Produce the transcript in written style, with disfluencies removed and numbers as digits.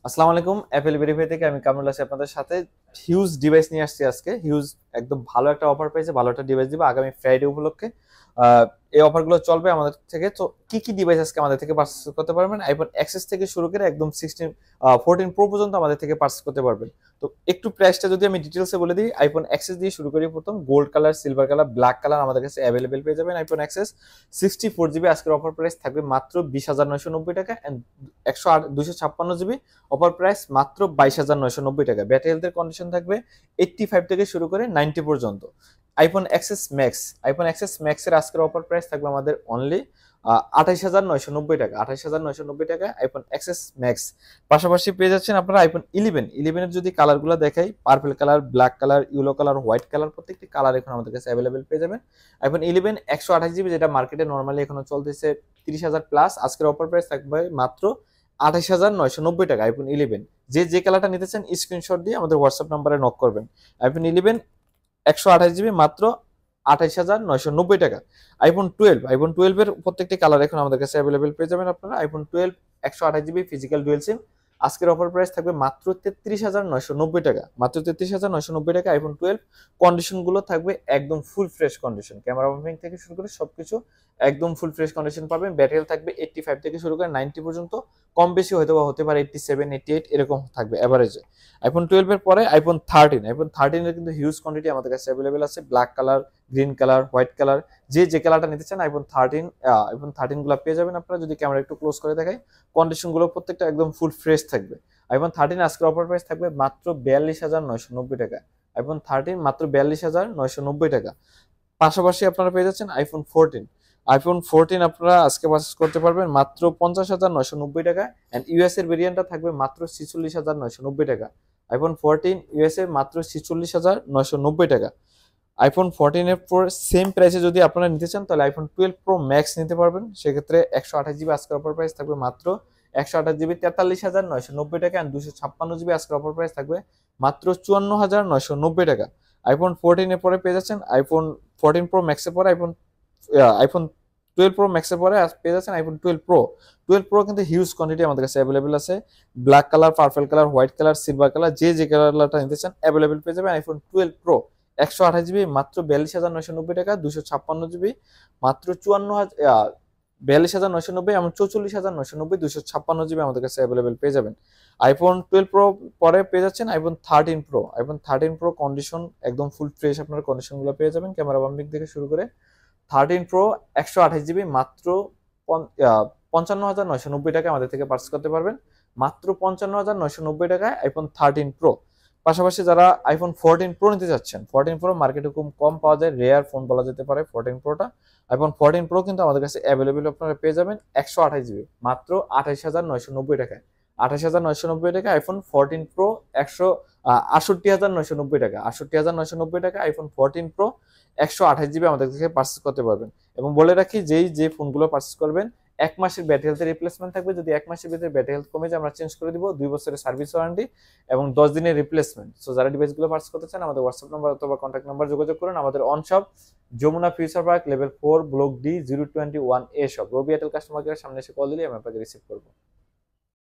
আসসালামু আলাইকুম। Apple verify থেকে আমি কামরুল আছি আপনাদের সাথে। হিউজ ডিভাইস নিয়ে আসছি আজকে। হিউজ একদম ভালো একটা অফার পেয়েছে, ভালো একটা ডিভাইস দিব আগামী ফ্রাইডে উপলক্ষে। আহ, এই অফারগুলো চলবে আমাদের থেকে। তো কি কি ডিভাইস আজকে আমাদের থেকে পারচেস করতে পারবেন? আইফোন এক্সএস থেকে শুরু করে একদম 14 প্রো পর্যন্ত আমাদের থেকে পারচেস করতে পারবেন। তো একটু প্রাইসটা যদি আমি ডিটেলসে বলে দিই, আইফোন এক্সএস দিয়ে শুরু করি। প্রথম gold colour, silver colour, black colour আমাদের কাছে অ্যাভেলেবেল পেয়ে যাবেন। আইফোন এক্সএস 64 জিবি আজকের অফার প্রাইস থাকবে মাত্র 20,990 টাকা, অ্যান্ড 256 জিবি অফার প্রাইস মাত্র 22,990 টাকা। ব্যাটারি হেলথের কন্ডিশন থাকবে 85 থেকে শুরু করে 90 পর্যন্ত। আইফোন এক্সএস ম্যাক্স এর আজকের অফার প্রাইস থাকবে আমাদের অনলি 28,990 টাকা। 28,990 টাকা আইফোন এক্সএস ম্যাক্স। পাশাপাশি পেয়ে যাচ্ছেন আপনারা আইফোন 11 এর যদি কালারগুলো দেখাই, purple colour, black colour, yellow colour, white colour, প্রত্যেকটি কালার এখন আমাদের কাছে অ্যাভেলেবেল পেয়ে যাবেন। আইফোন 11 128 জিবি, যেটা মার্কেটে নর্মালি এখনো চলতেছে 30,000 প্লাস, আজকের অফার প্রাইস থাকবে মাত্র 28,990 টাকা। আইফোন 11 যে কালারটা নিতে চান স্ক্রিনশট দিয়ে আমাদের হোয়াটসঅ্যাপ নাম্বারে নক করবেন। আইফোন 11 128 জিবি মাত্র 28,990 টাকা। আইফোন 12 এর প্রত্যেকটি কালার এখন আমাদের কাছে অ্যাভেলেবেল পেয়ে যাবেন আপনারা। আইফোন 12 128 জিবি ফিজিক্যাল ডুয়েল সিম, আজকের অফার প্রাইস থাকবে মাত্র 33,990 টাকা। মাত্র 33,990 টাকা আইফোন 12। কন্ডিশন গুলো থাকবে একদম full fresh condition, camera moving থেকে শুরু করে সবকিছু একদম ফুল ফ্রেশ কন্ডিশন পাবেন। ব্যাটারি থাকবে 85 থেকে শুরু করে 90 পর্যন্ত, কম বেশি হয়তো বা হতে পারে 87 88 এরকম থাকবে এভারেজে। আইফোন 12 এর পরে আইফোন 13 এর কিন্তু হিউজ কোয়ান্টিটি আমাদের কাছে অ্যাভেলেবেল আছে। Black colour, green colour, white colour, যে কালারটা নিতে চান আইফোন 13 গুলো পেয়ে যাবেন আপনারা। যদি ক্যামেরা একটু ক্লোজ করে দেখাই, কন্ডিশন গুলো প্রত্যেকটা একদম ফুল ফ্রেশ থাকবে। আইফোন 13 আজকের অফার প্রাইস থাকবে মাত্র 42,990 টাকা। আইফোন 13 মাত্র 42,990 টাকা। পাশাপাশি আপনারা পেয়ে যাচ্ছেন আইফোন 14 আপনারা আজকে পারচেস করতে পারবেন মাত্র 50,990 টাকা, এন্ড ইউএস এর ভেরিয়েন্টটা থাকবে মাত্র 46,990 টাকা। আইফোন 14 ইউএসএ মাত্র 46,990 টাকা। আইফোন 14 এর পর সেম প্রাইসে যদি আপনারা নিতে চান, তাহলে আইফোন 12 প্রো ম্যাক্স নিতে পারবেন। সেক্ষেত্রে 128 জিবি আজকের অফার প্রাইস থাকবে মাত্র 128 জিবি 43,990 টাকা, এন্ড 256 জিবি আজকের অফার প্রাইস থাকবে মাত্র 54,990 টাকা। আইফোন 14 এর পরে পেয়ে যাচ্ছেন আইফোন 14 প্রো ম্যাক্সের পরে আইফোন 12 প্রো ম্যাক্সের পরে পেয়ে যাচ্ছেন আইফোন 12 প্রো কিন্তু হিউজ কোয়ান্টিটি আমাদের কাছে অ্যাভেলেবেল আছে। Black colour, purple colour, white colour, silver colour, যে কালারটা নিতে চান অ্যাভেলেবেল পেয়ে যাবেন। আইফোন 12 প্রো 128 জিবি মাত্র 42,990 টাকা, 256 জিবি মাত্র 42,990, এমন 44,990, 256 জিবি আমাদের কাছে অ্যাভেলেবেল পেয়ে যাবেন। আইফোন 12 প্রো পরে পেয়ে যাচ্ছেন আইফোন 13 প্রো কন্ডিশন একদম ফুল ফ্রেশ, আপনার কন্ডিশন গুলো পেয়ে যাবেন ক্যামেরা বাম্পিং থেকে শুরু করে। 13 প্রো 128 জিবি মাত্র 55,990 টাকা আমাদের থেকে পার্চেস করতে পারবেন। মাত্র 55,990 টাকায় আইফোন 13 প্রো। পাশাপাশি যারা আইফোন 14 প্রো নিতে যাচ্ছেন, 14 প্রো মার্কেটে খুব কম পাওয়া যায়, রেয়ার ফোন বলা যেতে পারে 14 প্রোটা। আইফোন 14 প্রো কিন্তু আমাদের কাছে অ্যাভেলেবেল আপনারা পেয়ে যাবেন 128 জিবি মাত্র 28,990 টাকায়। 28,990 টাকা আইফোন 14 প্রো 68,990 টাকা। 68,990 টাকা আইফোন 14 প্রো 128 জিবি আমাদের থেকে পার্চেস করতে পারবেন। এবং বলে রাখি, যে ফোনগুলো পার্চেস করবেন 1 মাসের ব্যাটারি হেলথের রিপ্লেসমেন্ট থাকবে। যদি 1 মাসের ভিতরে ব্যাটারি হেলথ কমে যায় আমরা চেঞ্জ করে দিব। 2 বছরের সার্ভিস ওয়ারেন্টি এবং 10 দিনের রিপ্লেসমেন্ট। সো যারা ডিভাইসগুলো পার্চেস করতে চান আমাদের হোয়াটসঅ্যাপ নাম্বার অথবা কন্ট্যাক্ট নাম্বার যোগাযোগ করুন। আমাদের own shop Jamuna future park level 4 block D 021A shop. Robi Airtel customer care সামনে এসে কল দিলে আমি আপনাকে রিসিভ করবো।